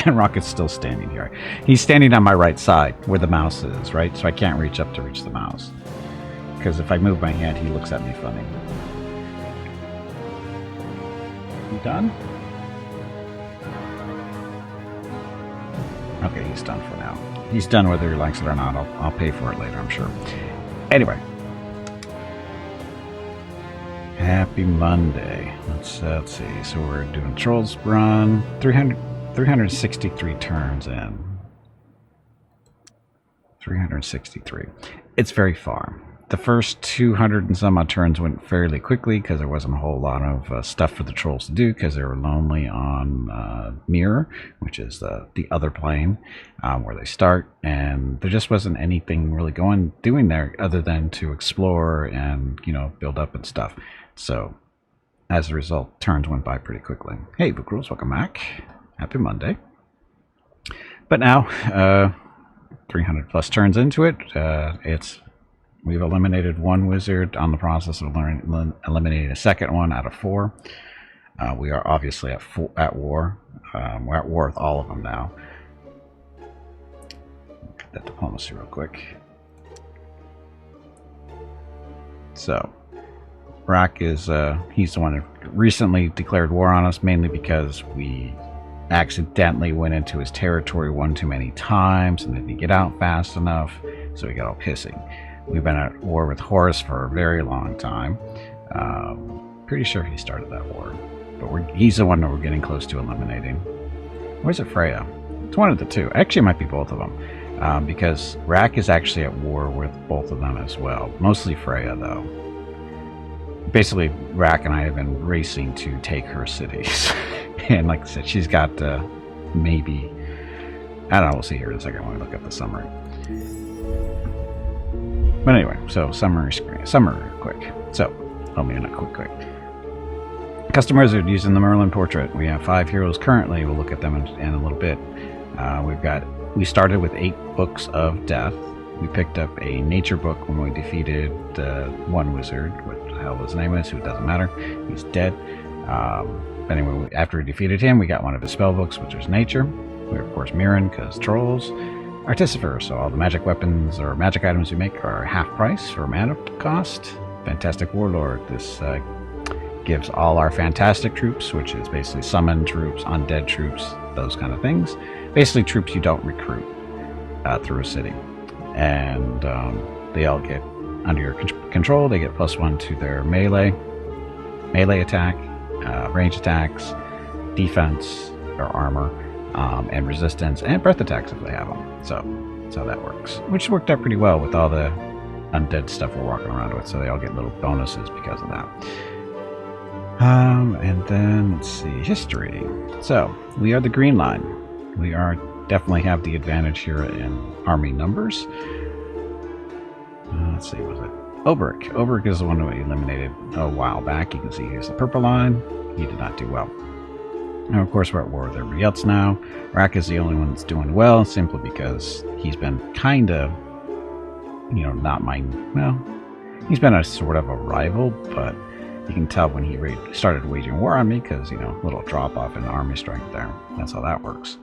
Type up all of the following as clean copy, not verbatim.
And Rocket's still standing here. He's standing on my right side where the mouse is, right? So I can't reach up to reach the mouse. Because if I move my hand, he looks at me funny. You done? Okay, he's done for now. He's done whether he likes it or not. I'll pay for it later, I'm sure. Anyway. Happy Monday. Let's see. So we're doing Trolls Run. 363 turns in. 363. It's very far. The first 200 and some odd turns went fairly quickly because there wasn't a whole lot of stuff for the trolls to do because they were lonely on Mirror, which is the other plane where they start, and there just wasn't anything really doing there other than to explore and build up and stuff. So as a result, turns went by pretty quickly. Hey, Book Rules, welcome back. Happy Monday. But now, 300 plus turns into it, we've eliminated one wizard, on the process of eliminating a second one out of 4. We are obviously at war. We're at war with all of them now. Get that diplomacy real quick. So, Rock is, he's the one who recently declared war on us, mainly because we accidentally went into his territory one too many times and didn't get out fast enough, so he got all pissing. We've been at war with Horus for a very long time. Pretty sure he started that war. But he's the one that we're getting close to eliminating. Or is it Freya? It's one of the two. Actually, it might be both of them. Because Rack is actually at war with both of them as well. Mostly Freya, though. Basically, Rack and I have been racing to take her cities. And like I said, she's got maybe... I don't know, we'll see here in a second when we look at the summary. But anyway, so summary quick. So, not quick. Custom Wizard using the Merlin portrait. We have 5 heroes currently. We'll look at them in a little bit. We started with 8 books of death. We picked up a nature book when we defeated one wizard. What the hell his name is? Who doesn't matter. He's dead. Anyway, after we defeated him, we got one of his spell books, which was nature. We of course Mirren, because trolls. Artificer, so all the magic weapons or magic items you make are half price for mana cost. Fantastic Warlord. This gives all our fantastic troops, which is basically summoned troops, undead troops, those kind of things. Basically troops you don't recruit through a city. And they all get under your control. They get +1 to their melee attack, range attacks, defense or armor, and resistance, and breath attacks if they have them. So that's how that works. Which worked out pretty well with all the undead stuff we're walking around with, so they all get little bonuses because of that. And then, let's see, history. So, we are the green line. We definitely have the advantage here in army numbers. Let's see, was it Oberk? Oberk is the one we eliminated a while back. You can see here's the purple line. He did not do well. Now, of course, we're at war with everybody else now. Rack is the only one that's doing well, simply because he's been kind of, he's been a sort of a rival, but you can tell when he started waging war on me, because, little drop off in army strength there. That's how that works.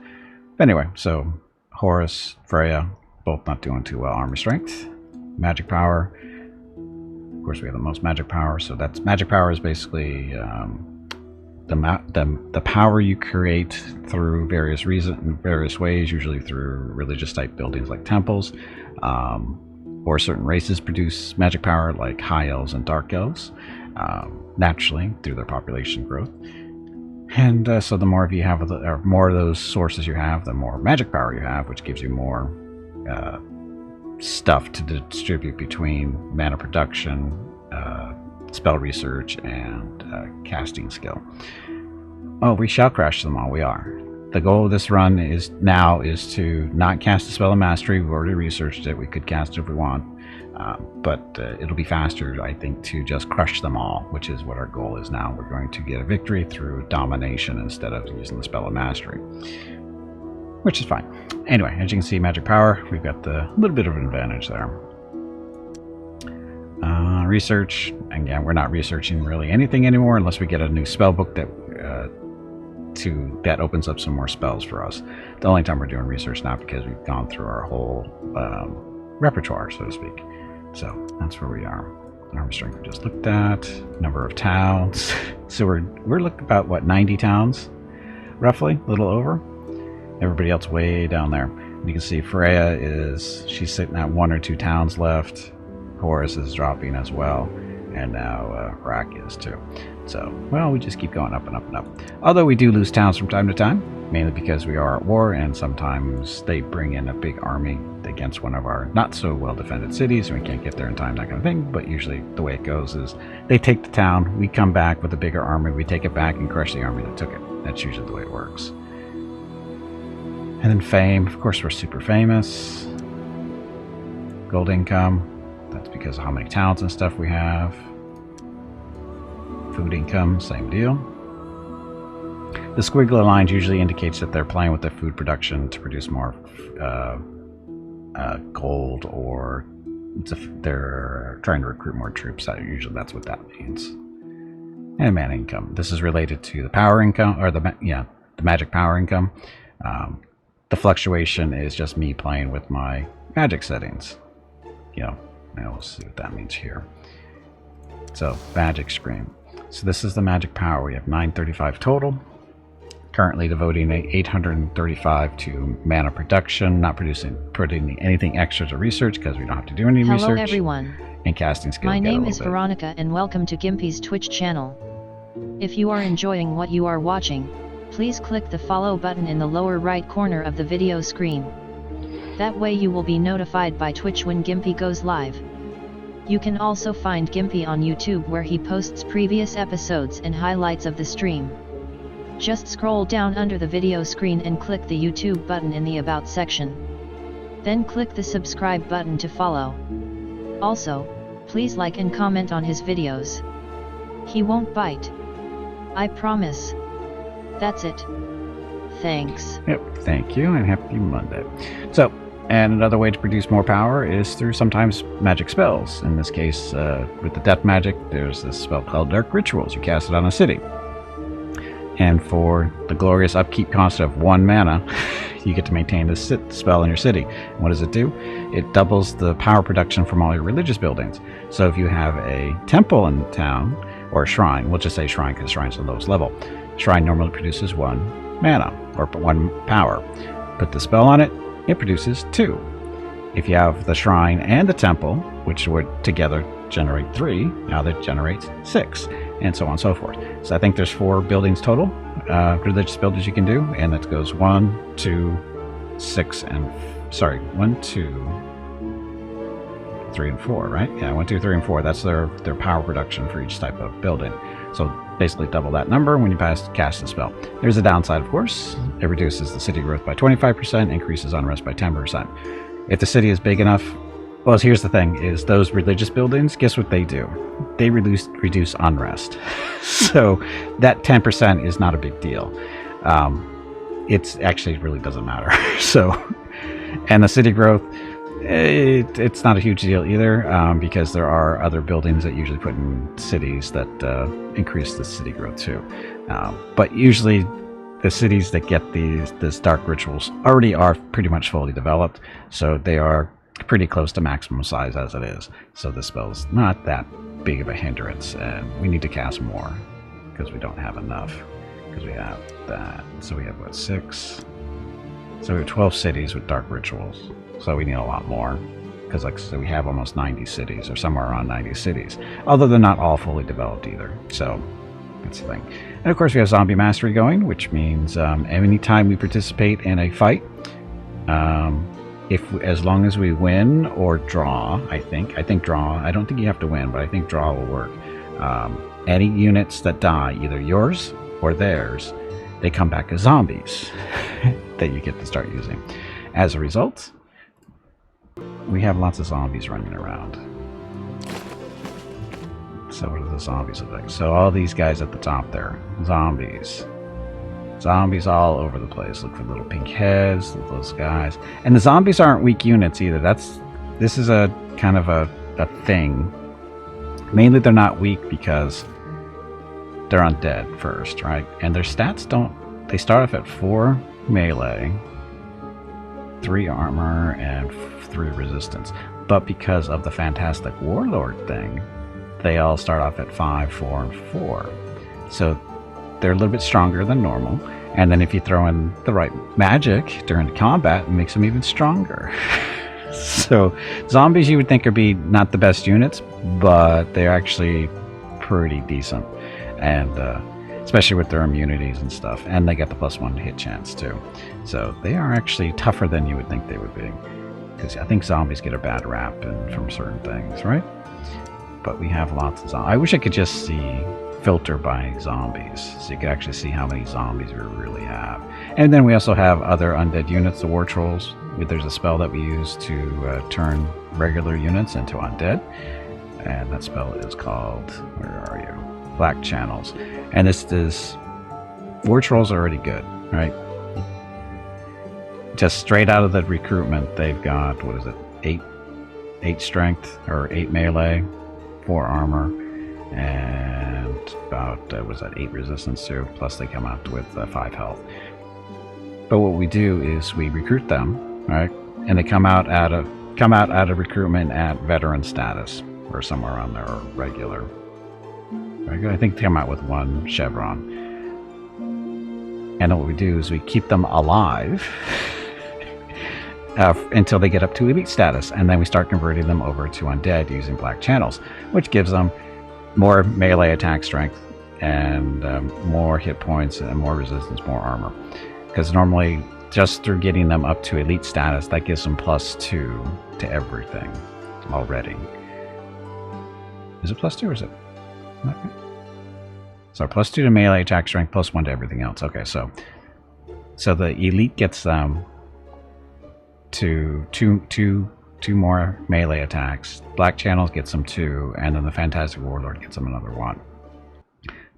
But anyway, so Horus, Freya, both not doing too well army strength. Magic power. Of course, we have the most magic power, so that's magic power is basically the power you create through various ways, usually through religious type buildings like temples, or certain races produce magic power like high elves and dark elves, naturally through their population growth. And so the more of you have, or more of those sources you have, the more magic power you have, which gives you more stuff to distribute between mana production, spell research, and casting skill. Oh, we shall crash them all. We are. The goal of this run is to not cast a spell of mastery. We've already researched it. We could cast it if we want, but it'll be faster, I think, to just crush them all, which is what our goal is now. We're going to get a victory through domination instead of using the spell of mastery, which is fine. Anyway, as you can see, magic power, we've got the little bit of an advantage there. Research, again, we're not researching really anything anymore unless we get a new spell book that that opens up some more spells for us. The only time we're doing research now because we've gone through our whole repertoire, so to speak. So that's where we are. Army strength we just looked at. Number of towns. So we're looking about what, 90 towns, roughly, a little over. Everybody else way down there. And you can see Freya she's sitting at 1 or 2 towns left. Horus is dropping as well, and now Rack is too. So, well, we just keep going up and up and up. Although we do lose towns from time to time, mainly because we are at war, and sometimes they bring in a big army against one of our not so well defended cities, and we can't get there in time, that kind of thing. But usually the way it goes is they take the town, we come back with a bigger army, we take it back and crush the army that took it. That's usually the way it works. And then fame, of course we're super famous. Gold income, that's because of how many towns and stuff we have. Food income, same deal. The squiggly lines usually indicates that they're playing with their food production to produce more gold, or they're trying to recruit more troops. Usually that's what that means. And man income. This is related to the power income, or the magic power income. The fluctuation is just me playing with my magic settings. Now we'll see what that means here. So magic screen. So this is the magic power. We have 935 total. Currently devoting 835 to mana production, not putting anything extra to research because we don't have to do any research. Hello everyone. And casting skill. My name is Veronica and welcome to Gimpy's Twitch channel. If you are enjoying what you are watching, please click the follow button in the lower right corner of the video screen. That way you will be notified by Twitch when Gimpy goes live. You can also find Gimpy on YouTube where he posts previous episodes and highlights of the stream. Just scroll down under the video screen and click the YouTube button in the About section. Then click the subscribe button to follow. Also, please like and comment on his videos. He won't bite. I promise. That's it. Thanks. Yep, thank you, and happy Monday. So, and another way to produce more power is through sometimes magic spells. In this case, with the death magic, there's this spell called Dark Rituals. You cast it on a city. And for the glorious upkeep cost of 1 mana, you get to maintain this spell in your city. And what does it do? It doubles the power production from all your religious buildings. So if you have a temple in the town, or a shrine, we'll just say shrine because shrine's the lowest level. Shrine normally produces 1 mana, or 1 power. Put the spell on it, it produces 2. If you have the shrine and the temple, which would together generate 3, now that generates 6, and so on and so forth. So I think there's 4 buildings total, religious buildings you can do, and that goes 1, 2, 6, and 1, 2, 3, and 4, right? Yeah, 1, 2, 3, and 4. That's their power production for each type of building. So basically double that number when you cast the spell. There's a downside, of course. It reduces the city growth by 25%, increases unrest by 10%. If the city is big enough, well, here's the thing, is those religious buildings, guess what they do? They reduce unrest. So that 10% is not a big deal. It's actually really doesn't matter. So, and the city growth, it's not a huge deal either, because there are other buildings that usually put in cities that increase the city growth too. But usually the cities that get these dark rituals already are pretty much fully developed, so they are pretty close to maximum size as it is. So the spell's not that big of a hindrance, and we need to cast more because we don't have enough, because we have that. So we have what, 6? So we have 12 cities with dark rituals. So we need a lot more, because like I said, we have almost 90 cities, or somewhere around 90 cities, although they're not all fully developed either. So that's the thing. And of course we have zombie mastery going, which means anytime we participate in a fight, as long as we win or draw, I think draw, I don't think you have to win, but I think draw will work. Any units that die, either yours or theirs, they come back as zombies that you get to start using. As a result, we have lots of zombies running around. So what do the zombies look like? So all these guys at the top there, zombies. Zombies all over the place. Look for little pink heads, those guys. And the zombies aren't weak units either. This is a kind of a thing. Mainly they're not weak because they're undead first, right? And their stats don't they start off at 4 melee, 3 armor, and 3 resistance. But because of the Fantastic Warlord thing, they all start off at 5, 4, and 4. So they're a little bit stronger than normal. And then if you throw in the right magic during combat, it makes them even stronger. So zombies you would think would be not the best units, but they're actually pretty decent. And especially with their immunities and stuff. And they get the +1 hit chance too. So they are actually tougher than you would think they would be. Because I think zombies get a bad rap from certain things, right? But we have lots of zombies. I wish I could just see filter by zombies, so you could actually see how many zombies we really have. And then we also have other undead units, the War Trolls. There's a spell that we use to turn regular units into undead. And that spell is called, where are you? Black Channels. And this is, War Trolls are already good, right? Just straight out of the recruitment, they've got, what is it, 8 strength, or 8 melee, 4 armor, and about, 8 resistance too, plus they come out with 5 health. But what we do is we recruit them, right? And they come out out of recruitment at veteran status, or somewhere on their regular. I think they come out with 1 chevron. And then what we do is we keep them alive until they get up to elite status, and then we start converting them over to undead using Black Channels, which gives them more melee attack strength and more hit points and more resistance, more armor. Because normally, just through getting them up to elite status, that gives them +2 to everything already. Is it +2 or is it? Okay. So +2 to melee attack strength, +1 to everything else. Okay, so the elite gets them to two more melee attacks. Black Channels gets them 2, and then the Fantastic Warlord gets them another 1.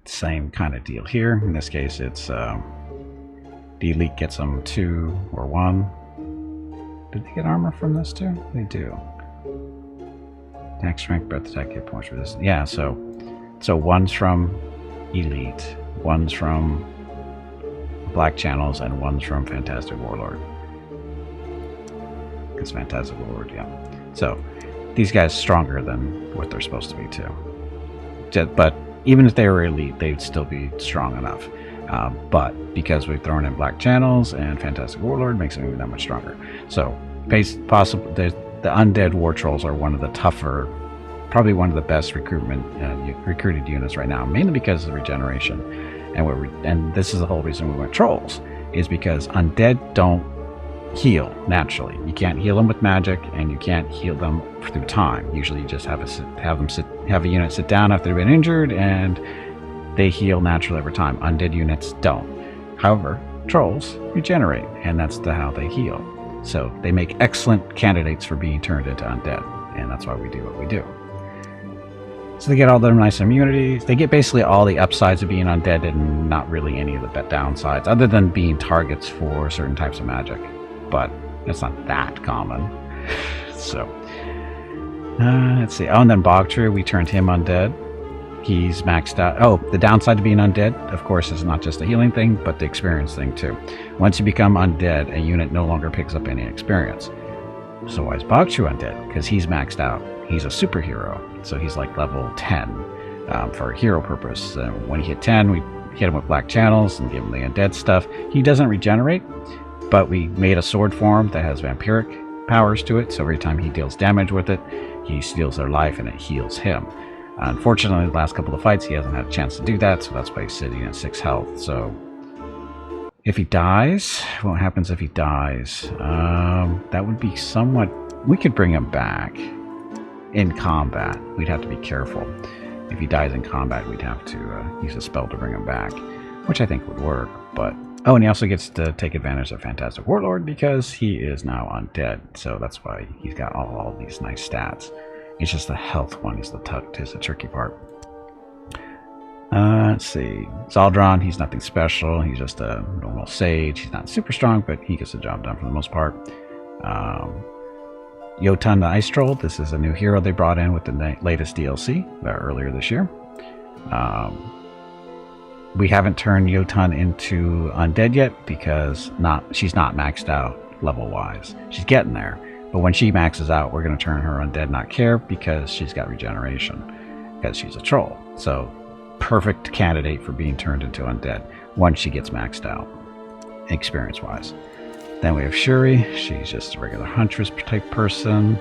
Same kind of deal here. In this case, it's the elite gets them 2 or 1. Did they get armor from this too? They do. Attack strength, breath attack, hit points, resistance. Yeah, so one's from elite, one's from Black Channels, and one's from Fantastic Warlord. It's Fantastic Warlord, yeah. So these guys stronger than what they're supposed to be too. But even if they were elite, they'd still be strong enough. But because we've thrown in Black Channels and Fantastic Warlord, makes them even that much stronger. So possibly the undead War Trolls are one of the tougher, probably one of the best recruited units right now, mainly because of the regeneration. And this is the whole reason we went Trolls, is because undead don't heal naturally. You can't heal them with magic, and you can't heal them through time. Usually you just have a unit sit down after they've been injured, and they heal naturally over time. Undead units don't. However, Trolls regenerate, and that's how they heal. So they make excellent candidates for being turned into undead, and that's why we do what we do. So they get all their nice immunities. They get basically all the upsides of being undead and not really any of the downsides, other than being targets for certain types of magic. But it's not that common. So let's see. Oh, and then Bogtrue, we turned him undead. He's maxed out. Oh, the downside to being undead, of course, is not just a healing thing, but the experience thing too. Once you become undead, a unit no longer picks up any experience. So why is Bogtrue undead? Because he's maxed out. He's a superhero, so he's like level 10 for hero purpose. When he hit 10, we hit him with Black Channels and give him the undead stuff. He doesn't regenerate, but we made a sword for him that has vampiric powers to it, so every time he deals damage with it, he steals their life and it heals him. Unfortunately, the last couple of fights, he hasn't had a chance to do that, so that's why he's sitting at 6 health. So if he dies, what happens if he dies? That would be somewhat... We could bring him back in combat. We'd have to be careful. If he dies in combat, we'd have to use a spell to bring him back, which I think would work, but... Oh, and he also gets to take advantage of Fantastic Warlord because he is now undead, so that's why he's got all these nice stats. It's just the health one is the tricky part. Let's see. Zaldron, he's nothing special. He's just a normal sage. He's not super strong, but he gets the job done for the most part. Jotun the Ice Troll, this is a new hero they brought in with the latest DLC earlier this year. We haven't turned Jotun into undead yet because she's not maxed out level wise. She's getting there, but when she maxes out, we're going to turn her undead not care because she's got regeneration because she's a troll. So perfect candidate for being turned into undead once she gets maxed out experience wise. Then we have Shuri. She's just a regular huntress type person.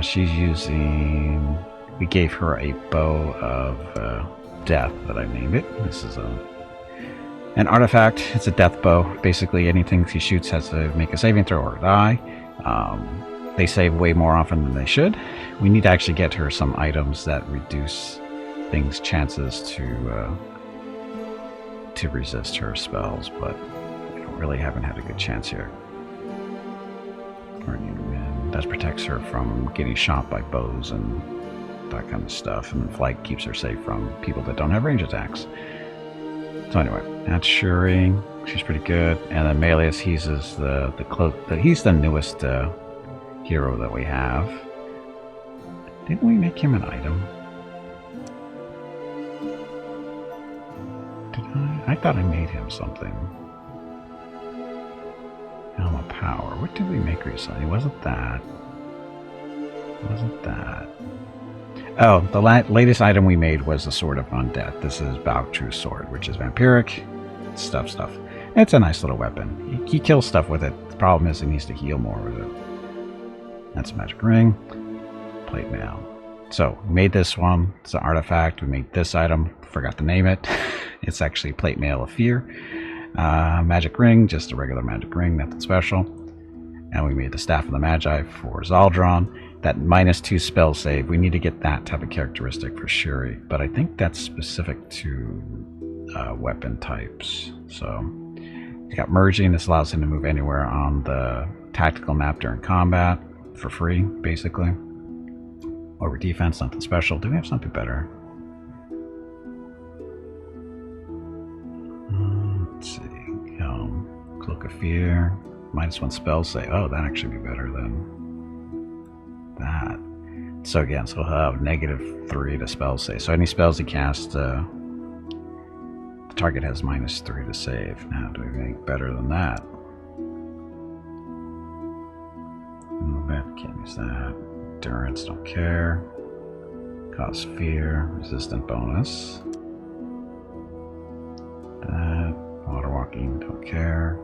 She's using, we gave her a bow of death that I named it. This is an artifact. It's a death bow. Basically anything she shoots has to make a saving throw or die. They save way more often than they should. We need to actually get her some items that reduce things' chances to resist her spells, but we really haven't had a good chance here. And that protects her from getting shot by bows and that kind of stuff, and flight keeps her safe from people that don't have range attacks. So anyway, that's Shuri. She's pretty good. And then Malleus, he's the cloak. He's the newest hero that we have. Didn't we make him an item? Did I thought I made him something. Helm of Power. What did we make recently? Wasn't that? Oh, the latest item we made was the Sword of Undeath. This is Baltru's sword, which is vampiric. Stuff. It's a nice little weapon. He kills stuff with it. The problem is he needs to heal more with it. That's a magic ring. Plate mail. So, we made this one. It's an artifact. We made this item. Forgot to name it. It's actually Plate Mail of Fear. Magic ring, just a regular magic ring, nothing special. And we made the Staff of the Magi for Zaldron. That -2 spell save, we need to get that type of characteristic for Shuri, but I think that's specific to weapon types. So, you got merging. This allows him to move anywhere on the tactical map during combat for free, basically. Over defense, nothing special. Do we have something better? Let's see. Cloak of Fear, -1 spell save. Oh, that'd actually be better than that. So again, so he'll have -3 to spell save. So any spells he casts, the target has -3 to save. Now, do we make better than that? Can't use that. Endurance, don't care. Cause fear, resistant bonus. That. Water walking, don't care.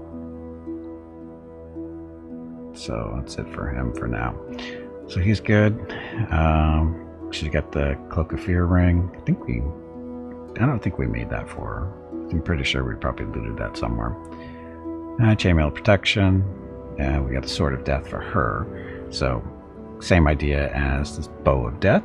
So that's it for him for now. So he's good. She's got the Cloak of Fear ring. I don't think we made that for her. I'm pretty sure we probably looted that somewhere. Chainmail protection. And we got the Sword of Death for her. So same idea as this Bow of Death,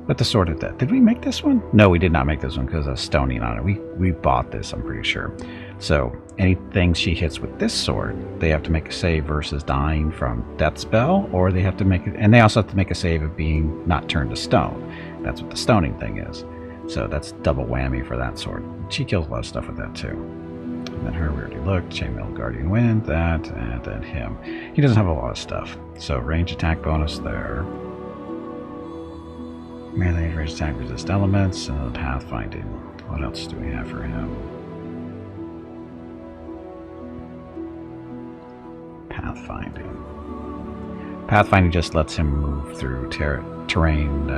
but the Sword of Death. Did we make this one? No, we did not make this one because of stoning on it. We bought this, I'm pretty sure. So anything she hits with this sword, they have to make a save versus dying from death spell, or they have to make it, and they also have to make a save of being not turned to stone. That's what the stoning thing is. So that's double whammy for that sword. She kills a lot of stuff with that too. And then her, we already looked. Chainmail Guardian Wind, that, and then him. He doesn't have a lot of stuff. So range attack bonus there. Melee range attack resist elements, and pathfinding. What else do we have for him? Pathfinding. Pathfinding just lets him move through terrain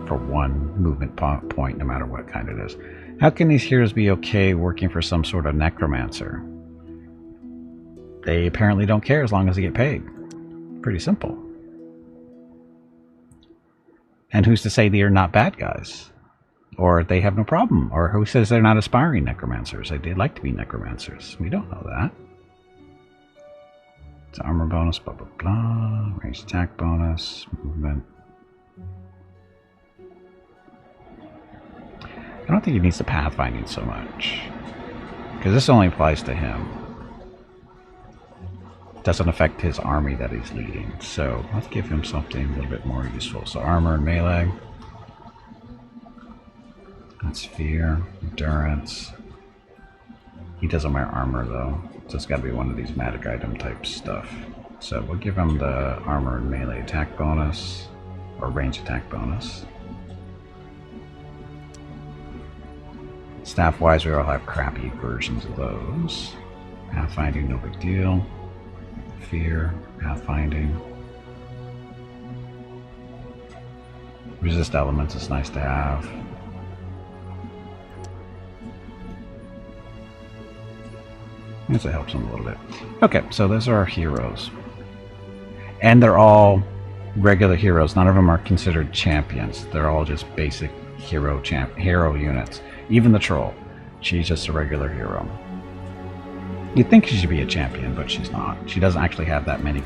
for one movement point, no matter what kind it is. How can these heroes be okay working for some sort of necromancer? They apparently don't care as long as they get paid. Pretty simple. And who's to say they are not bad guys? Or they have no problem? Or who says they're not aspiring necromancers? They'd like to be necromancers. We don't know that. It's armor bonus, blah, blah, blah. Range attack bonus. Movement. I don't think he needs the pathfinding so much. Because this only applies to him. It doesn't affect his army that he's leading. So let's give him something a little bit more useful. So armor and melee. That's fear, endurance. He doesn't wear armor though. So it's got to be one of these magic item type stuff. So we'll give him the armor and melee attack bonus. Or range attack bonus. Staff-wise, we all have crappy versions of those. Pathfinding, no big deal. Fear, pathfinding. Resist elements is nice to have. I guess it helps them a little bit. Okay, so those are our heroes. And they're all regular heroes. None of them are considered champions. They're all just basic hero units. Even the troll. She's just a regular hero. You'd think she should be a champion, but she's not. She doesn't actually have that many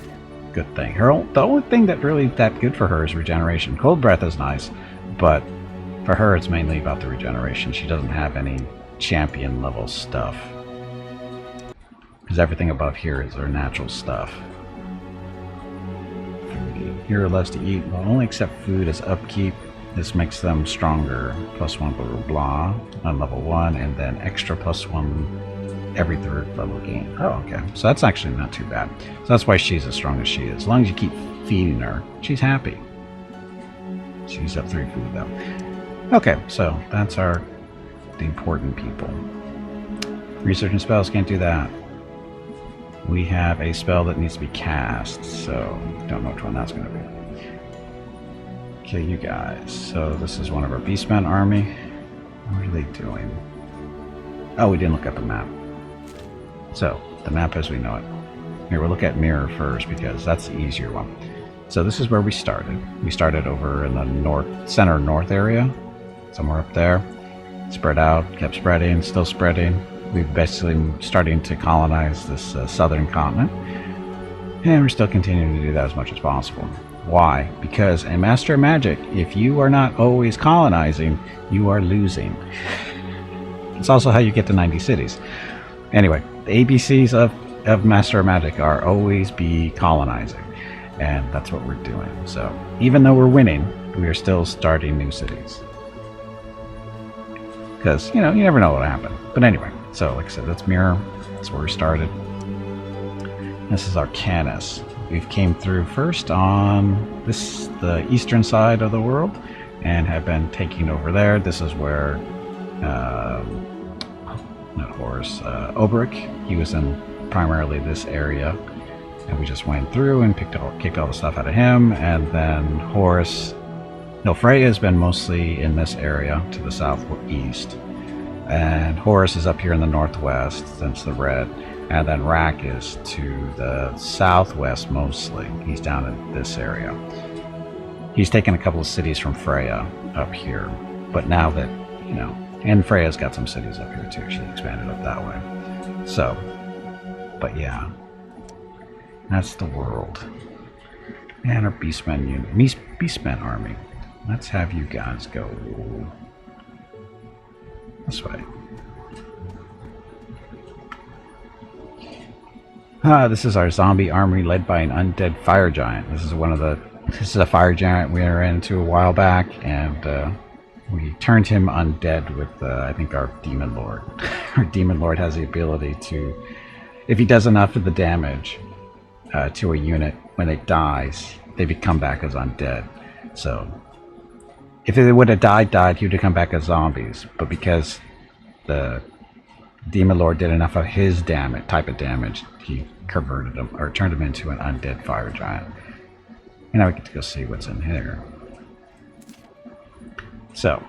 good things. The only thing that really that good for her is regeneration. Cold breath is nice, but for her it's mainly about the regeneration. She doesn't have any champion level stuff. Because everything above here is her natural stuff. Hero loves to eat. Will only accept food as upkeep. This makes them stronger. +1 blah blah blah on level 1, and then extra +1 every 3rd level gain. Oh, okay. So that's actually not too bad. So that's why she's as strong as she is. As long as you keep feeding her, she's happy. She used up 3 food though. Okay, so that's the important people. Research and spells can't do that. We have a spell that needs to be cast, so don't know which one that's going to be. Okay, you guys. So this is one of our Beastmen army. What are they doing? Oh, we didn't look at the map. So, the map as we know it. Here, we'll look at Mirror first because that's the easier one. So this is where we started. We started over in the center north area, somewhere up there. Spread out, kept spreading, still spreading. We're basically starting to colonize this southern continent. And we're still continuing to do that as much as possible. Why? Because in Master of Magic, if you are not always colonizing, you are losing. It's also how you get to 90 cities. Anyway, the ABCs of Master of Magic are always be colonizing. And that's what we're doing. So even though we're winning, we are still starting new cities. Because, you never know what'll happen. But anyway, so like I said, that's Mirror. That's where we started. This is Arcanus. We've came through first on the eastern side of the world and have been taking over there. This is where not Horus, Oberic, he was in primarily this area, and we just went through and kicked all the stuff out of him. And then Horus, no, Freya has been mostly in this area to the southeast, and Horus is up here in the northwest, since the red. And then Rak is to the southwest mostly. He's down in this area. He's taken a couple of cities from Freya up here. But now that, and Freya's got some cities up here too. She expanded up that way. So, but yeah. That's the world. And our Beastmen unit. Beastmen army. Let's have you guys go this way. This is our zombie army led by an undead fire giant. This is a fire giant we ran into a while back, and we turned him undead with I think our demon lord. Our demon lord has the ability to, if he does enough of the damage to a unit, when it dies, they become back as undead. So if they would have died, he would have come back as zombies. But because the demon lord did enough of his type of damage, he converted him, or turned him into an undead fire giant. And now we get to go see what's in here. So,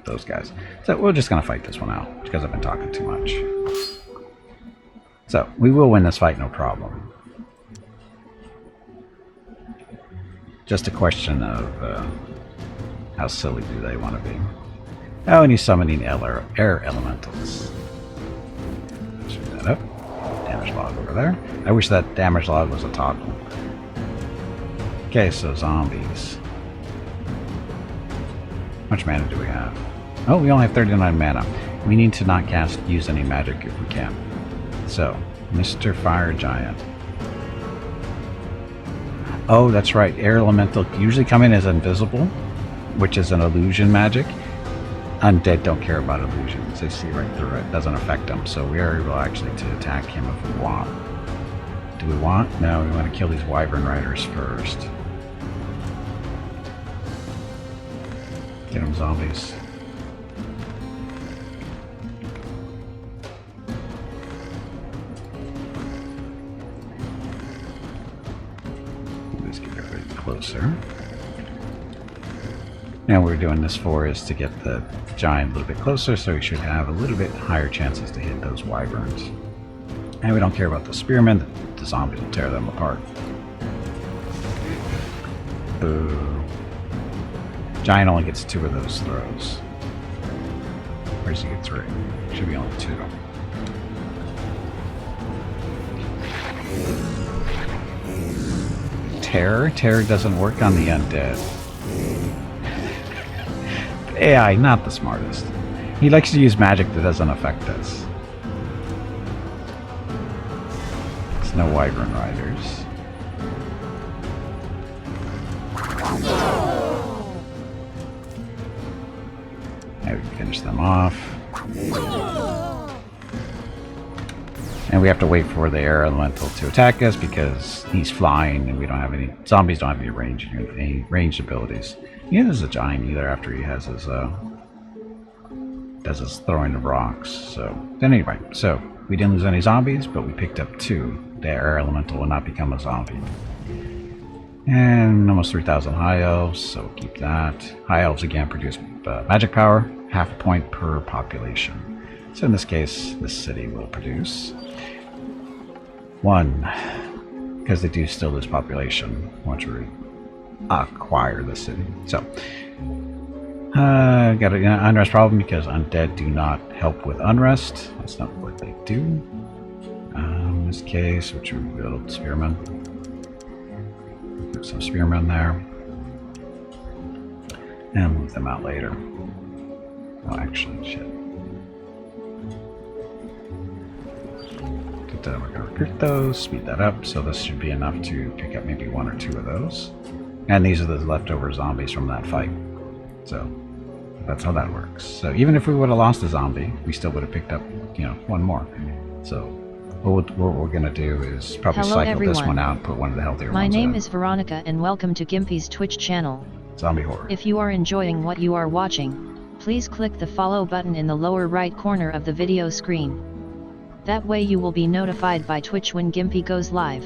those guys. So we're just gonna fight this one out, because I've been talking too much. So, we will win this fight, no problem. Just a question of how silly do they want to be. Oh, and he's summoning air elementals. Screw that up. Damage log over there. I wish that damage log was a toggle. Okay, so zombies. How much mana do we have? Oh, we only have 39 mana. We need to not use any magic if we can. So, Mr. Fire Giant. Oh, that's right. Air elemental usually come in as invisible, which is an illusion magic. Undead don't care about illusions. They see right through it. Doesn't affect them. So we are able actually to attack him if we want. Do we want? No, we want to kill these Wyvern Riders first. Get them zombies. closer. And what we're doing this for is to get the giant a little bit closer, so we should have a little bit higher chances to hit those wyverns. And we don't care about the spearmen, the zombies will tear them apart. Boo. Giant only gets 2 of those throws. Where does he get 3? Should be only 2. Terror? Terror doesn't work on the undead. AI, not the smartest. He likes to use magic that doesn't affect us. There's no wyvern riders. Now we can finish them off. And we have to wait for the air elemental to attack us because he's flying and we don't have any zombies don't have any ranged abilities. Neither does a giant either after he has his does his throwing of rocks. So anyway, so we didn't lose any zombies, but we picked up 2. The air elemental will not become a zombie. And almost 3,000 high elves, so we'll keep that. High elves again produce magic power, half a point per population. So in this case, this city will produce 1, because they do still lose population once we acquire the city. So, got an unrest problem because undead do not help with unrest. That's not what they do. In this case, which we build spearmen. Put some spearmen there. And move them out later. Oh, actually, shit. We're going to recruit those, speed that up, so this should be enough to pick up maybe 1 or 2 of those. And these are the leftover zombies from that fight. So that's how that works. So even if we would have lost a zombie, we still would have picked up, 1 more. So what we're going to do is probably cycle everyone. This one out and put one of the healthier ones My name is Veronica and welcome to Gimpy's Twitch channel. Zombie horror. If you are enjoying what you are watching, please click the follow button in the lower right corner of the video screen. That way you will be notified by Twitch when Gimpy goes live.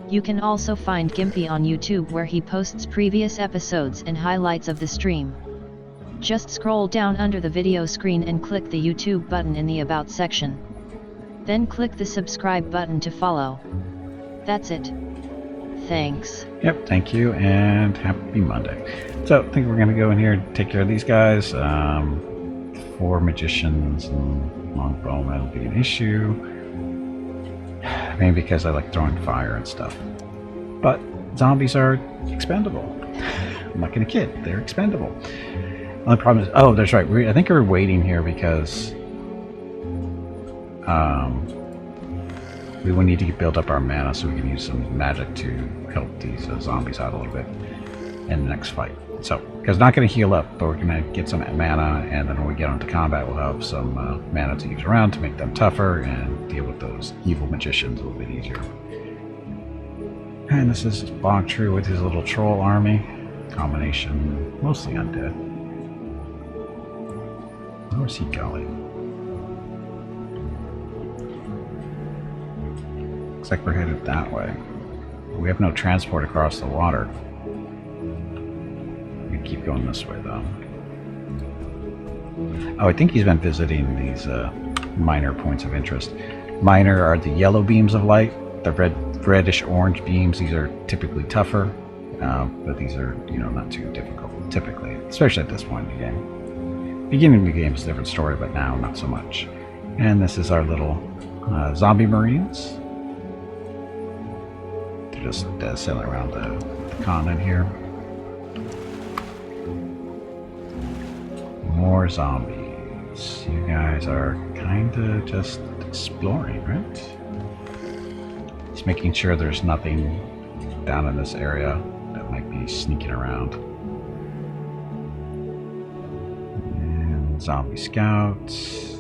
You can also find Gimpy on YouTube where he posts previous episodes and highlights of the stream. Just scroll down under the video screen and click the YouTube button in the About section. Then click the subscribe button to follow. That's it. Thanks. Yep, thank you, and happy Monday. So, I think we're going to go in here and take care of these guys. 4 magicians and longbowmen will be an issue. Maybe because I like throwing fire and stuff. But zombies are expendable. I'm not going to kid, they're expendable. The only problem is, oh, that's right. I think we're waiting here because we will need to build up our mana so we can use some magic to help these zombies out a little bit in the next fight. So, because not going to heal up, but we're going to get some mana, and then when we get into combat, we'll have some mana to use around to make them tougher and deal with those evil magicians a little bit easier. And this is Bogtrue with his little troll army. Combination, mostly undead. Where's he going? Looks like we're headed that way. We have no transport across the water. We keep going this way, though. Oh, I think he's been visiting these minor points of interest. Minor are the yellow beams of light. The reddish-orange beams, these are typically tougher. But these are, not too difficult, typically. Especially at this point in the game. Beginning of the game is a different story, but now not so much. And this is our little zombie marines. They're just sailing around the continent here. More zombies. You guys are kinda just exploring, right? Just making sure there's nothing down in this area that might be sneaking around. And zombie scouts.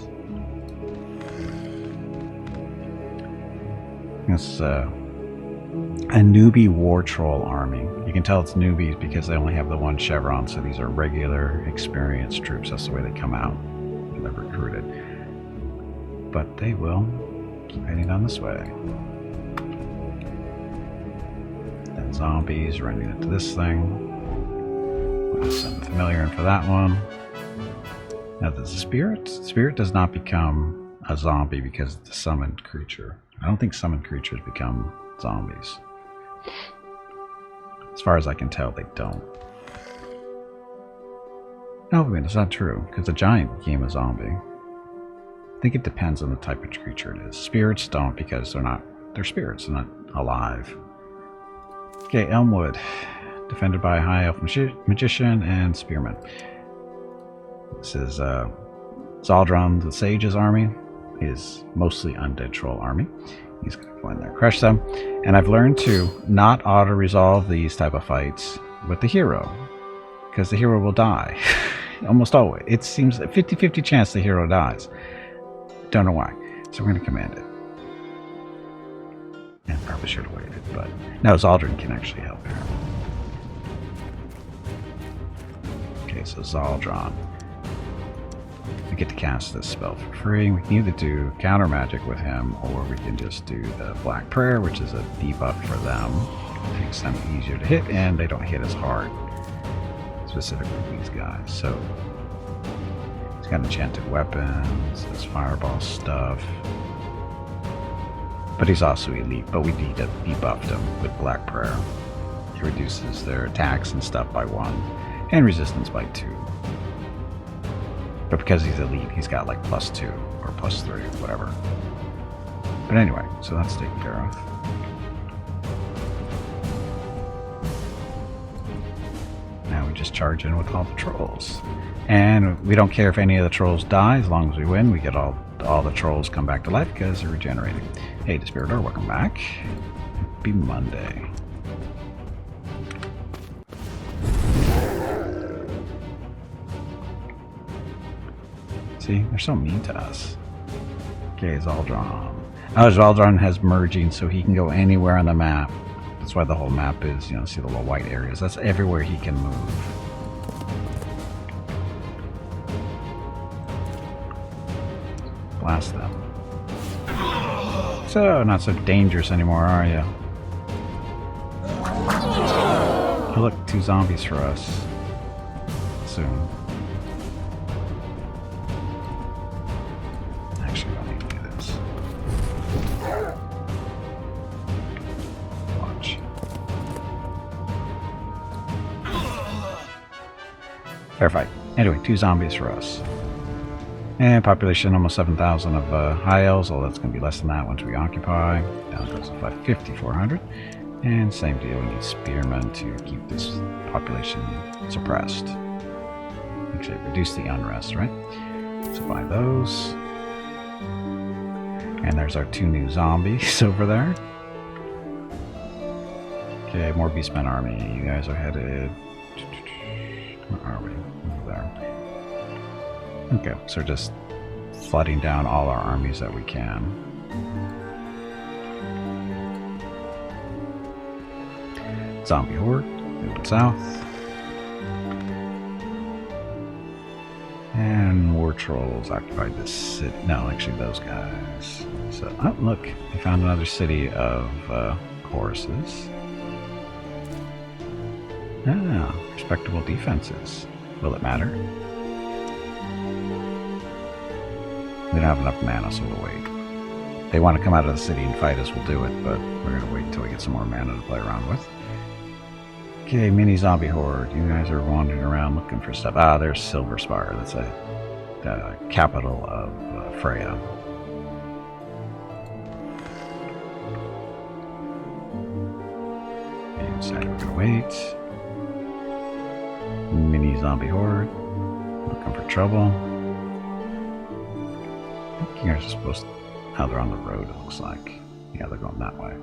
This a newbie war troll army. You can tell it's newbies because they only have the 1 chevron, so these are regular experienced troops. That's the way they come out when they're recruited. But they will keep heading on this way. Then zombies running into this thing. We'll send familiar in for that one. Now there's a spirit. Spirit does not become a zombie because it's a summoned creature. I don't think summoned creatures become zombies. As far as I can tell, they don't. No, I mean, it's not true, because a giant became a zombie. I think it depends on the type of creature it is. Spirits don't, because they're spirits, they're not alive. Okay, Elmwood. Defended by a high elf magician and spearman. This is Zaldron the Sage's army. His mostly undead troll army. He's going to go in there, crush them. And I've learned to not auto-resolve these type of fights with the hero, because the hero will die. Almost always. It seems a 50-50 chance the hero dies. Don't know why. So we're going to command it. And probably should have waited, but no, Zaldron can actually help here. Okay, so Zaldron. We get to cast this spell for free. We can either do counter magic with him, or we can just do the Black Prayer, which is a debuff for them. It makes them easier to hit, and they don't hit as hard. Specifically these guys. So he's got enchanted weapons, his fireball stuff. But he's also elite, but we debuffed him with Black Prayer. It reduces their attacks and stuff by 1, and resistance by 2. But because he's elite, he's got like +2 or +3, whatever. But anyway, so that's taken care of. Now we just charge in with all the trolls. And we don't care if any of the trolls die, as long as we win, we get all the trolls come back to life because they're regenerating. Hey, Desperator, welcome back. Happy Monday. See, they're so mean to us. Okay, Zaldron. Oh, Zaldron has merging, so he can go anywhere on the map. That's why the whole map is, see the little white areas. That's everywhere he can move. Blast them. So, not so dangerous anymore, are you? Oh, look, 2 zombies for us. Soon. Actually, I need to do this. Watch. Fair fight. Anyway, 2 zombies for us. And population almost 7,000 of high elves, although that's going to be less than that once we occupy. Down goes to 550-400. And same deal, we need spearmen to keep this population suppressed. Actually, reduce the unrest, right? So buy those. And there's our 2 new zombies over there. Okay, more Beastmen army. You guys are headed... Where are we? Over there. Okay, so we're just flooding down all our armies that we can. Zombie horde, moving south. And war trolls occupied this city. No, actually those guys. So, oh look, we found another city of choruses. Ah, respectable defenses. Will it matter? We don't have enough mana, so we'll wait. They want to come out of the city and fight us, we'll do it, but we're going to wait until we get some more mana to play around with. Okay, mini zombie horde. You guys are wandering around looking for stuff. Ah, there's Silver Spire. That's the capital of Freya. And decided we're going to wait. Mini zombie horde. Looking for trouble. You guys are supposed to... Oh, they're on the road, it looks like. Yeah, they're going that way.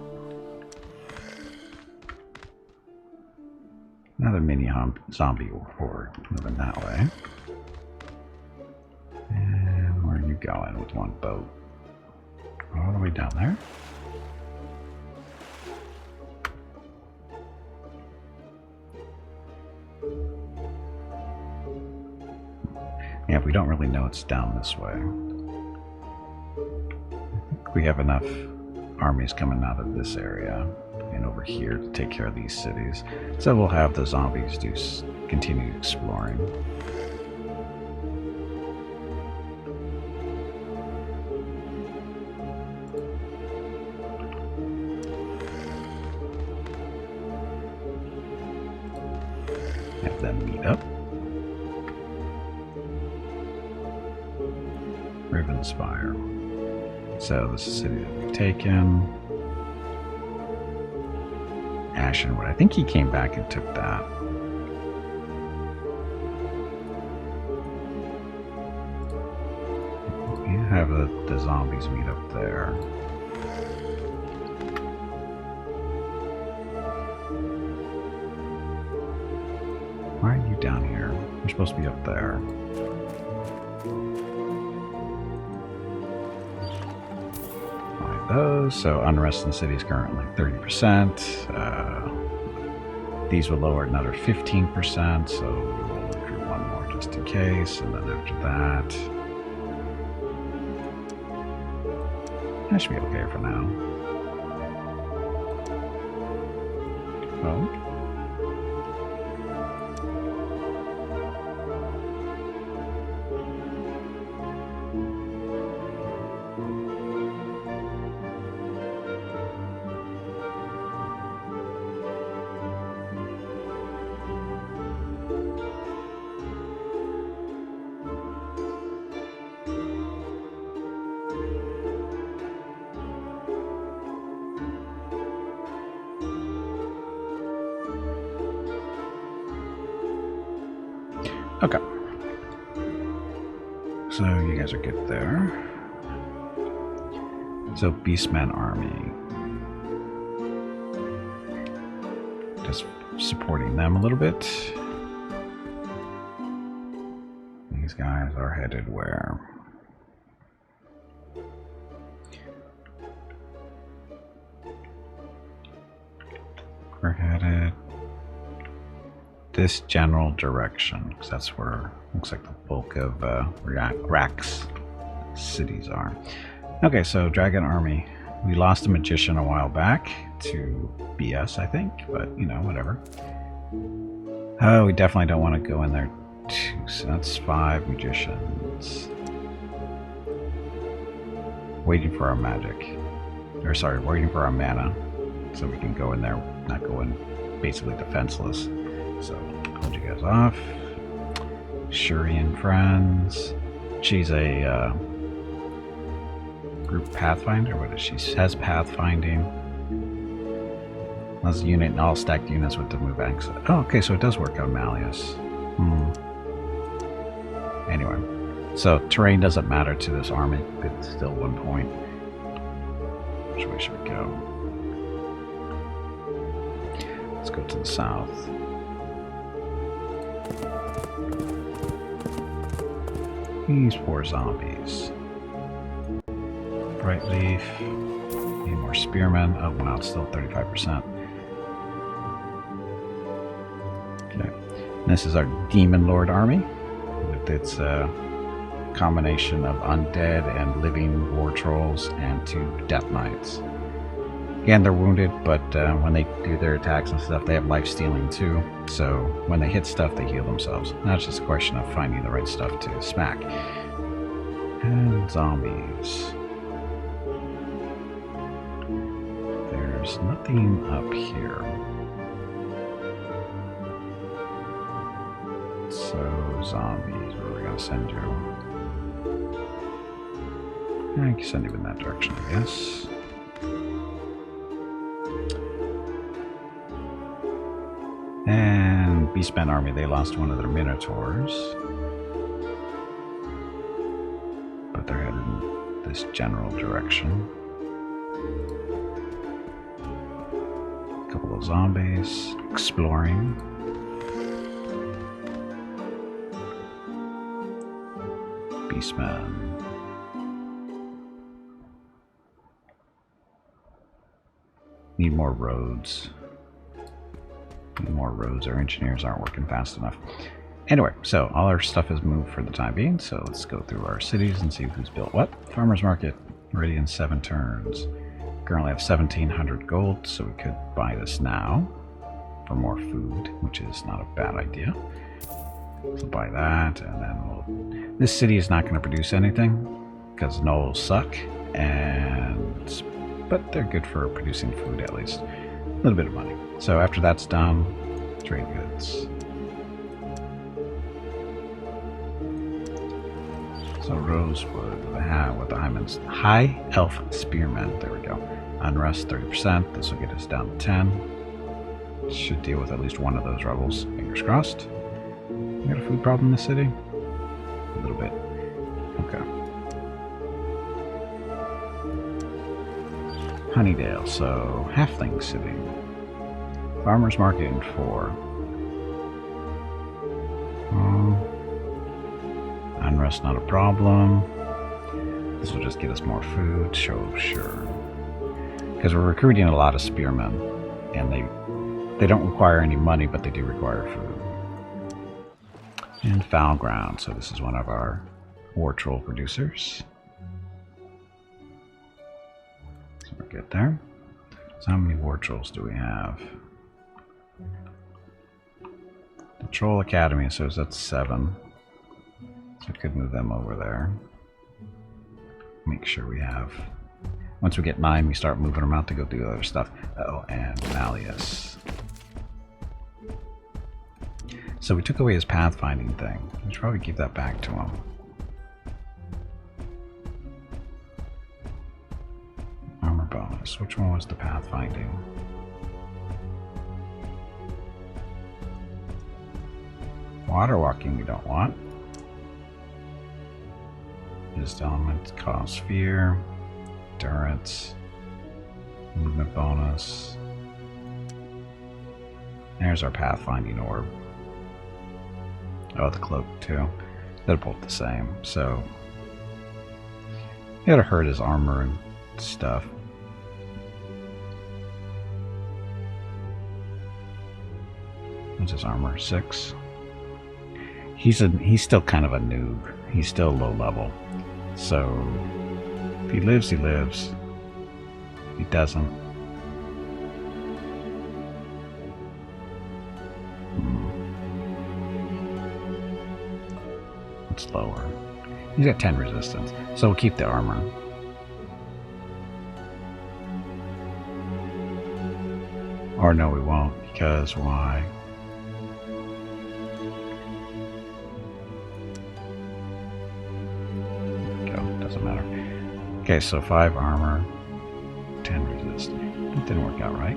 Another mini zombie horde moving that way. And where are you going with 1 boat? All the way down there? Yeah, we don't really know it's down this way. We have enough armies coming out of this area. and over here to take care of these cities. So we'll have the zombies continue exploring. Have them meet up. Rivenspire. So this is a city that we've taken. Ashenwood. I think he came back and took that. We have the zombies meet up there. Why are you down here? You're supposed to be up there. Those. So unrest in the city is currently 30%. These will lower another 15%, so we'll look for one more just in case, and then after that, that should be okay for now. Oh. Okay. So you guys are good there. So Beastman Army. Just supporting them a little bit. These guys are headed where? We're headed this general direction, because that's where looks like the bulk of Rack's cities are. Okay, so Dragon Army. We lost a magician a while back to BS, I think, but you know, whatever. Oh, we definitely don't want to go in there too, so that's 5 magicians. Waiting for our magic. Or sorry, waiting for our mana, so we can go in there, not go in basically defenseless. So, hold you guys off. Shuri and friends. She's a group pathfinder. What is she? She has pathfinding. That's a unit and all stacked units with the move access. Oh, okay, so it does work on Malleus. Anyway, so terrain doesn't matter to this army. It's still 1 point. Which way should we go? Let's go to the south. These 4 zombies. Bright Leaf. Need more spearmen. Oh wow, it's still 35%. Okay. And this is our Demon Lord army with its combination of undead and living war trolls and 2 death knights. Again, they're wounded, but when they do their attacks and stuff, they have life stealing too. So when they hit stuff, they heal themselves. Now it's just a question of finding the right stuff to smack. And zombies. There's nothing up here. So zombies, where are we gonna send you? I can send you in that direction, I guess. And Beastman Army, they lost one of their Minotaurs. But they're headed in this general direction. A couple of zombies exploring. Beastman. Need more roads. More roads. Our engineers aren't working fast enough. Anyway, so all our stuff is moved for the time being, so let's go through our cities and see who's built what. Farmer's Market, ready in 7 turns. currently have 1,700 gold, so we could buy this now for more food, which is not a bad idea. So buy that, and then this city is not going to produce anything because gnolls suck, but they're good for producing food at least. A little bit of money. So after that's done, trade goods. So Rosewood with the High Elf Spearmen. There we go. Unrest 30%. This will get us down to 10. Should deal with at least one of those rebels. Fingers crossed. We got a food problem in the city? A little bit. Okay. Honeydale, so Halfling City. Farmers Market in 4. Unrest not a problem. This will just get us more food, sure. Because we're recruiting a lot of spearmen, and they don't require any money, but they do require food. And Foul Ground, so this is one of our war troll producers. So we're good there. So how many war trolls do we have? The Troll Academy, so that's 7. So we could move them over there. Make sure we have... Once we get 9, we start moving them out to go do other stuff. Oh, and Malleus. So we took away his pathfinding thing. We should probably give that back to him. Armor bonus. Which one was the pathfinding? Water walking we don't want. His element cause fear. Endurance. Movement bonus. There's our pathfinding orb. Oh, the cloak too. They're both the same, so he had to hurt his armor and stuff. What's his armor? 6. He's still kind of a noob. He's still low level. So if he lives, he lives. If he doesn't. It's lower. He's got 10 resistance. So we'll keep the armor. Or no, we won't, because why? Doesn't matter. Okay, so 5 armor, 10 resist. That didn't work out right.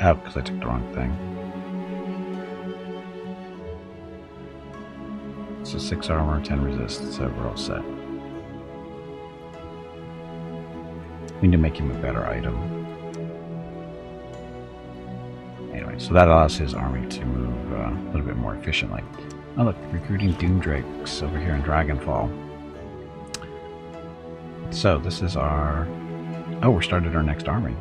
Oh, because I took the wrong thing. So 6 armor, 10 resist, so we're all set. We need to make him a better item. Anyway, so that allows his army to move a little bit more efficiently. Oh look, recruiting Doomdrakes over here in Dragonfall. So this is our... Oh, we started our next army.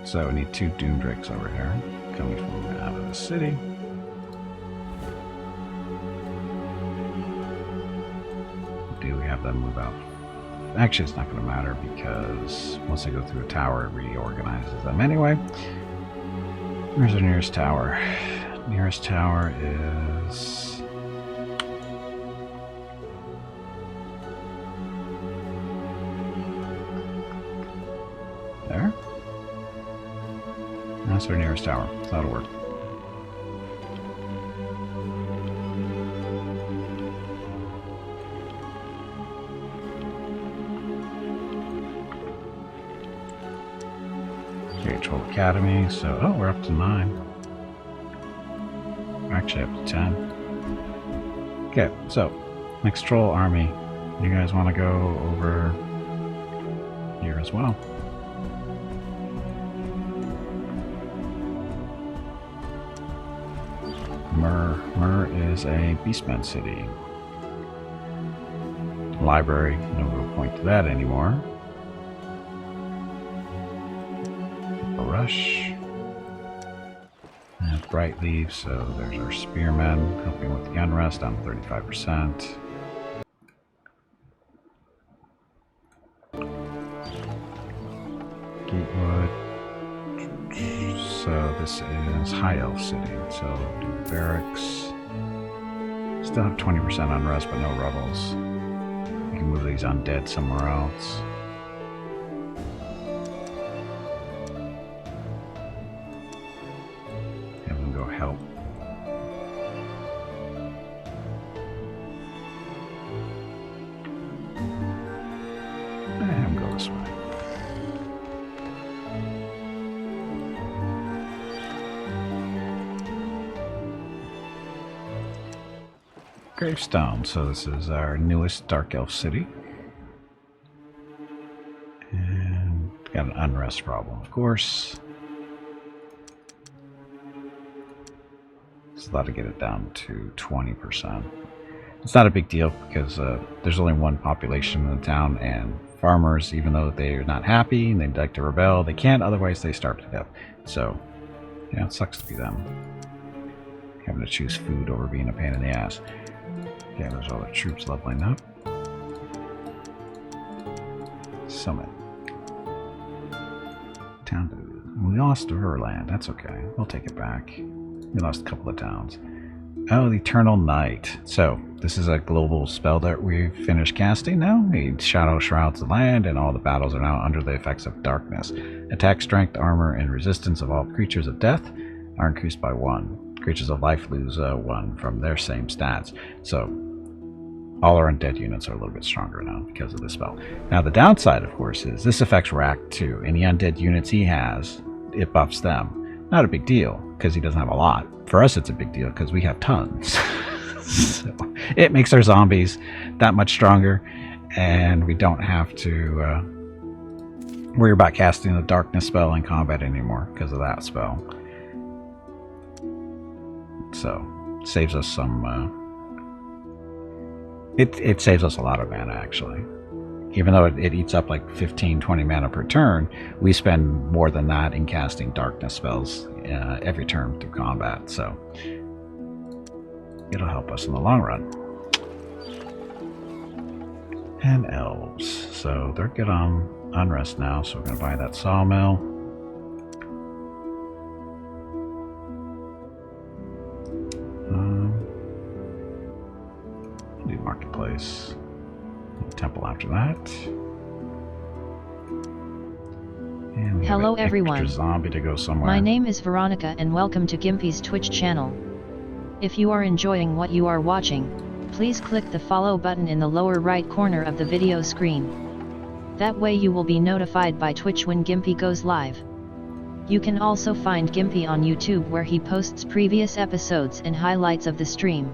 So we need 2 Doomdrakes over here, coming from out of the city. Do we have them move out? Actually, it's not going to matter because once they go through a tower, it reorganizes them anyway. Where's our nearest tower? Nearest tower is... there. That's our nearest tower, so that'll work. Okay, Troll Academy, so, oh, we're up to 9. We're actually up to 10. Okay, so, next Troll Army. You guys want to go over here as well? Mur is a Beastman city. Library, no real point to that anymore. A rush. And Bright Leaf, so there's our spearmen helping with the unrest down to 35%. this is High Elf City. So do barracks. Still have 20% unrest, but no rebels. You can move these undead somewhere else. Have them go help. And go this way. Gravestone. So this is our newest Dark Elf city. And got an unrest problem, of course. It's allowed to get it down to 20%. It's not a big deal because there's only one population in the town, and farmers, even though they're not happy and they'd like to rebel, they can't, otherwise they starve to death. So, yeah, it sucks to be them. Having to choose food over being a pain in the ass. Okay, there's all the troops leveling up. Summit. Town to... We lost Verland. That's okay. We'll take it back. We lost a couple of towns. Oh, the Eternal Night. So, this is a global spell that we've finished casting now. It shadow shrouds the land, and all the battles are now under the effects of darkness. Attack, strength, armor, and resistance of all creatures of death are increased by 1. Creatures of life lose 1 from their same stats. So, all our undead units are a little bit stronger now because of this spell. Now, the downside, of course, is this affects Rack too. Any undead units he has, it buffs them. Not a big deal, because he doesn't have a lot. For us, it's a big deal, because we have tons. So, it makes our zombies that much stronger, and we don't have to worry about casting the darkness spell in combat anymore because of that spell. So, saves us some... It saves us a lot of mana, actually. Even though it eats up like 15-20 mana per turn, we spend more than that in casting darkness spells every turn through combat, so it'll help us in the long run. And elves. So they're good on unrest now, so we're going to buy that sawmill. Do marketplace. Temple after that. And we Hello have an everyone. extra zombie to go somewhere. My name is Veronica and welcome to Gimpy's Twitch channel. If you are enjoying what you are watching, please click the follow button in the lower right corner of the video screen. That way you will be notified by Twitch when Gimpy goes live. You can also find Gimpy on YouTube where he posts previous episodes and highlights of the stream.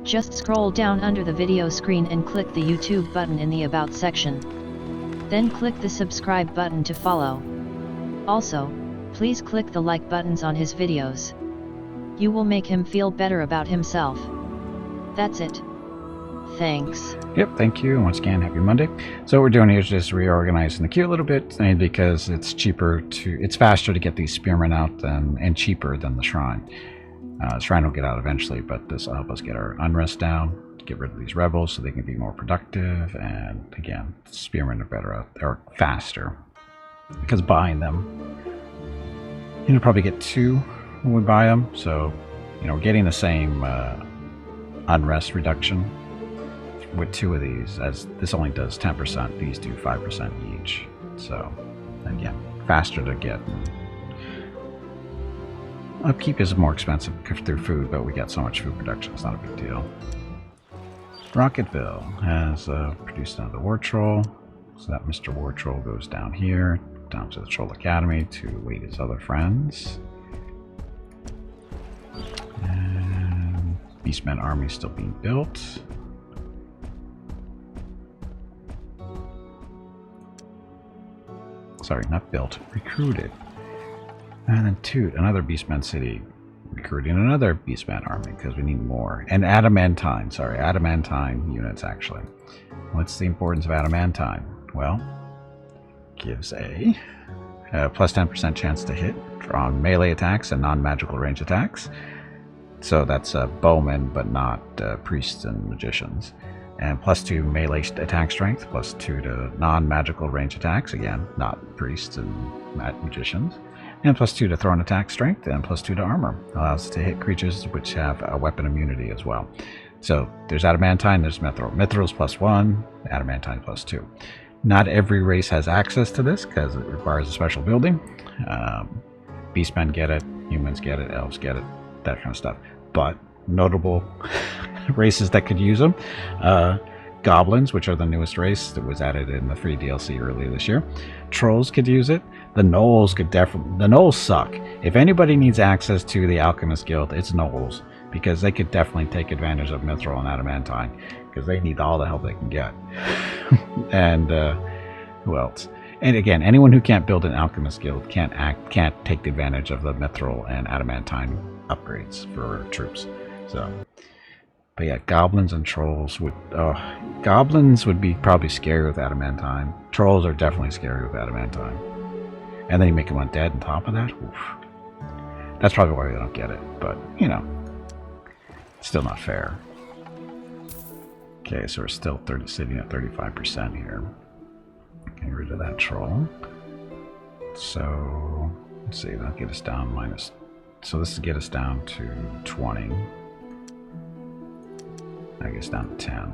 Just scroll down under the video screen and click the YouTube button in the About section. Then click the subscribe button to follow. Also, please click the like buttons on his videos. You will make him feel better about himself. That's it. Thanks. Yep, thank you. Once again, happy Monday. So what we're doing here is just reorganizing the queue a little bit, and because it's faster to get these spearmen out and cheaper than the shrine. Shrine will get out eventually, but this will help us get our unrest down, get rid of these rebels so they can be more productive, and again, spearmen are better, or faster, because buying them, you'll probably get 2 when we buy them, so, you know, we're getting the same unrest reduction with 2 of these, as this only does 10%, these do 5% each, so, again, faster to get. Upkeep is more expensive through food, but we get so much food production, it's not a big deal. Rocketville has produced another War Troll, so that Mr. War Troll goes down here, down to the Troll Academy to await his other friends. And Beastmen Army is still being built. Sorry, not built, recruited. And then Toot, another Beastman city, recruiting another Beastman army because we need more. And Adamantine, sorry, Adamantine units actually. What's the importance of Adamantine? Well, gives a plus 10% chance to hit on melee attacks and non-magical range attacks. So that's bowmen, but not priests and magicians. And plus 2 melee attack strength, plus 2 to non-magical range attacks, again, not priests and magicians. And +2 to throw and attack strength, and +2 to armor. Allows us to hit creatures which have a weapon immunity as well. So there's adamantine, there's mithril. Mithril's +1, adamantine +2. Not every race has access to this because it requires a special building. Beastmen get it, humans get it, elves get it, that kind of stuff. But notable races that could use them. Goblins, which are the newest race that was added in the free DLC earlier this year. Trolls could use it. The gnolls could definitely... The gnolls suck. If anybody needs access to the Alchemist Guild, it's gnolls. Because they could definitely take advantage of mithril and adamantine. Because they need all the help they can get. And who else? And again, anyone who can't build an Alchemist Guild can't take advantage of the mithril and adamantine upgrades for troops. So... But yeah, goblins and trolls would... goblins would be probably scary with adamantine. Trolls are definitely scary with adamantine. And then you make them undead on top of that? Oof. That's probably why they don't get it. But, you know. Still not fair. Okay, so we're still sitting at 35% here. Get rid of that troll. So, let's see, that'll get us down minus... So this will get us down to 20. I guess down to 10.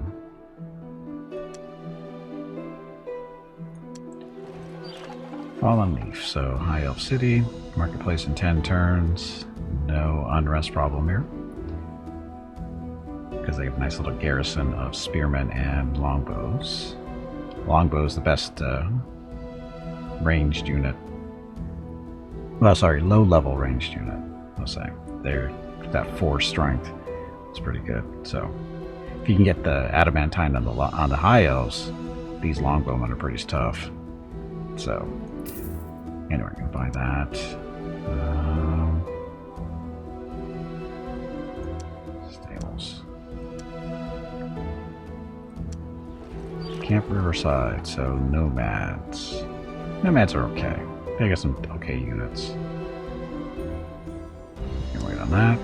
Fallen Leaf. So High Elf City, Marketplace in 10 turns. No unrest problem here. Because they have a nice little garrison of spearmen and longbows. Longbow's the best ranged unit. Well, sorry, low level ranged unit, I'll say. They're that 4 strength. It's pretty good. So if you can get the adamantine on the high elves, these longbowmen are pretty tough. So, anyway, we're gonna buy that. Stables. Camp Riverside. So nomads. Nomads are okay. They got some okay units. Gonna wait on that.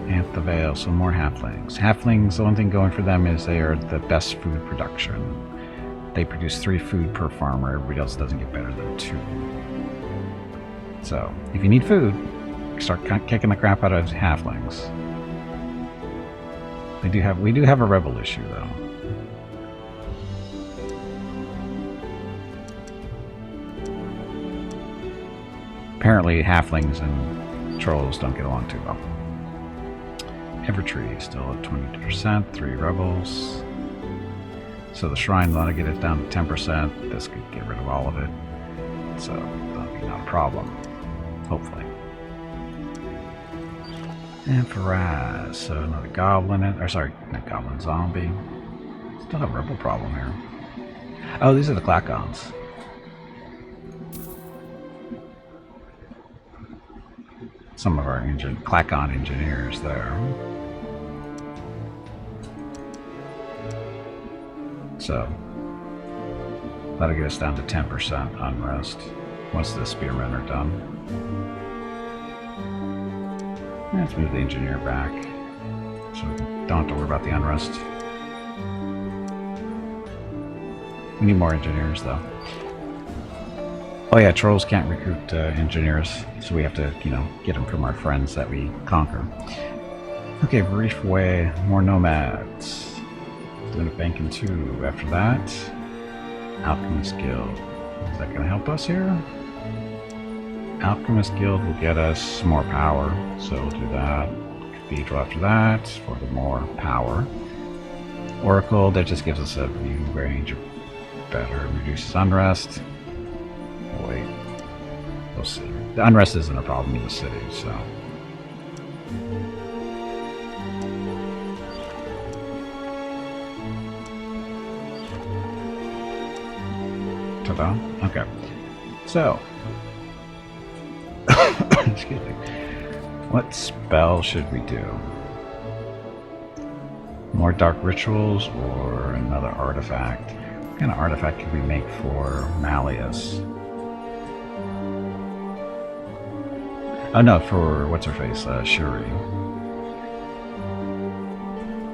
Anthe Vale, so more halflings. Halflings, the one thing going for them is they are the best food production. They produce 3 food per farmer. Everybody else doesn't get better than 2. So, if you need food, start kicking the crap out of halflings. We do have a rebel issue, though. Apparently, halflings and trolls don't get along too well. Evertree is still at 20%, 3 rebels. So the shrine ought to get it down to 10%. This could get rid of all of it. So that'll be not a problem. Hopefully. And Faraz, so another goblin, or sorry, not goblin, zombie. Still have a rebel problem here. Oh, these are the Klakons. Some of our Klakon engineers there. So that'll get us down to 10% unrest once the spearmen are done. Let's move the engineer back so we don't have to worry about the unrest. We need more engineers though. Oh yeah, trolls can't recruit engineers, so we have to, you know, get them from our friends that we conquer. Okay, Reef Way, more nomads. Doing a bank in 2 after that. Alchemist Guild. Is that going to help us here? Alchemist Guild will get us more power, so we'll do that. Cathedral after that for the more power. Oracle, that just gives us a view range better. Reduces unrest. Oh, wait. We'll see. The unrest isn't a problem in the city, so. Ta-da. Okay. So. Excuse me. What spell should we do? More dark rituals or another artifact? What kind of artifact could we make for Malleus? Oh no, for what's her face? Shuri.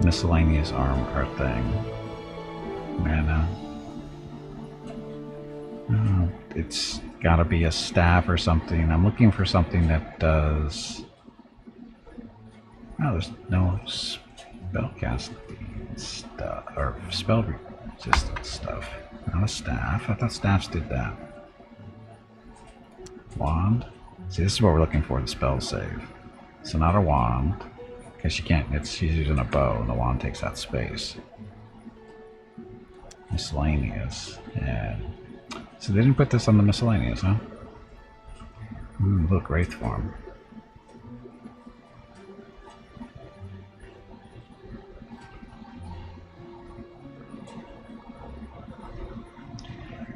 Miscellaneous armor thing. Mana. it's got to be a staff or something. I'm looking for something that does... Oh, there's no spellcasting stuff, or spell resistance stuff. Not a staff. I thought staffs did that. Wand. See, this is what we're looking for, the spell save. So not a wand, because she can't, she's using a bow, and the wand takes that space. Miscellaneous. Yeah. So they didn't put this on the miscellaneous, huh? Ooh, look, Wraith form.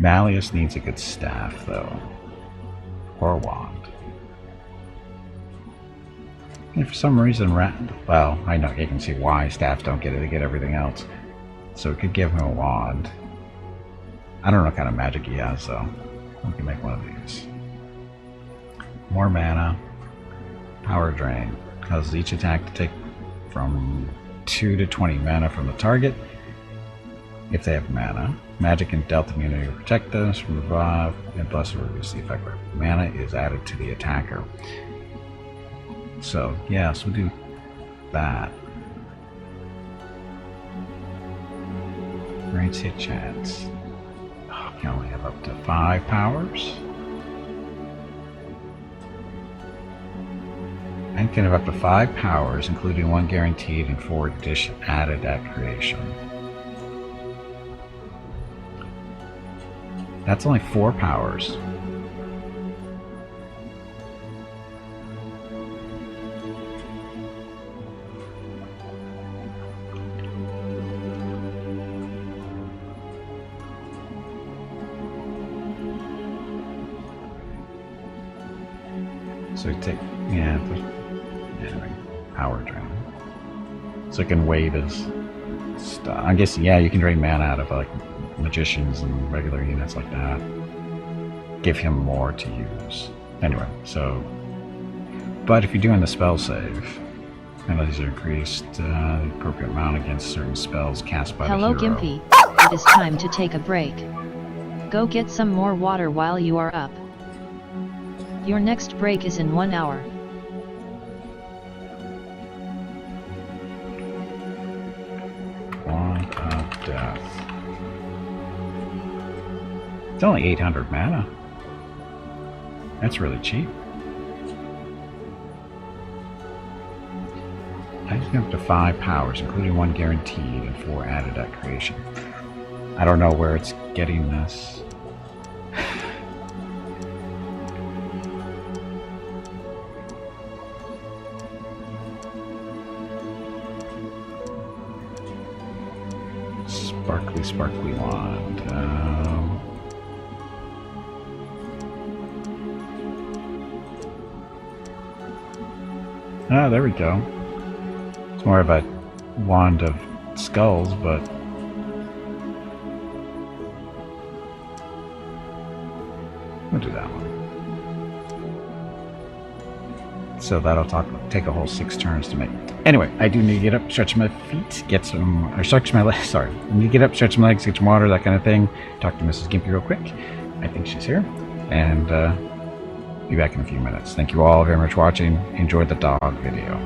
Malleus needs a good staff, though. Or a wand. And for some reason, well, I know you can see why staffs don't get it, they get everything else. So we could give him a wand. I don't know what kind of magic he has, though. We can make one of these. More mana. Power drain. Causes each attack to take from 2 to 20 mana from the target. If they have mana. Magic and dealt immunity to protect us from revive, and plus reduce the effect where mana is added to the attacker. So, yeah, so we'll do that. Range hit chance. Oh, we can only have up to 5 powers. And can have up to 5 powers, including 1 guaranteed and 4 added at creation. That's only 4 powers. So take, anyway, power drain. So it can wave his stuff. I guess, yeah, you can drain mana out of like magicians and regular units like that. Give him more to use. Anyway, so, but if you're doing the spell save, penalties are increased the appropriate amount against certain spells cast by Hello, the hero. Gimpy. It is time to take a break. Go get some more water while you are up. Your next break is in 1 hour. Wand of Death. It's only 800 mana. That's really cheap. I just have up to 5 powers, including 1 guaranteed and 4 added at creation. I don't know where it's getting this. Sparkly wand. There we go. It's more of a wand of skulls, but we'll do that one. So that'll take a whole 6 turns to make. Anyway, I do need to get up, stretch my feet, get some, or stretch my legs, sorry. I need to get up, stretch my legs, get some water, that kind of thing. Talk to Mrs. Gimpy real quick. I think she's here. And be back in a few minutes. Thank you all very much for watching. Enjoy the dog video.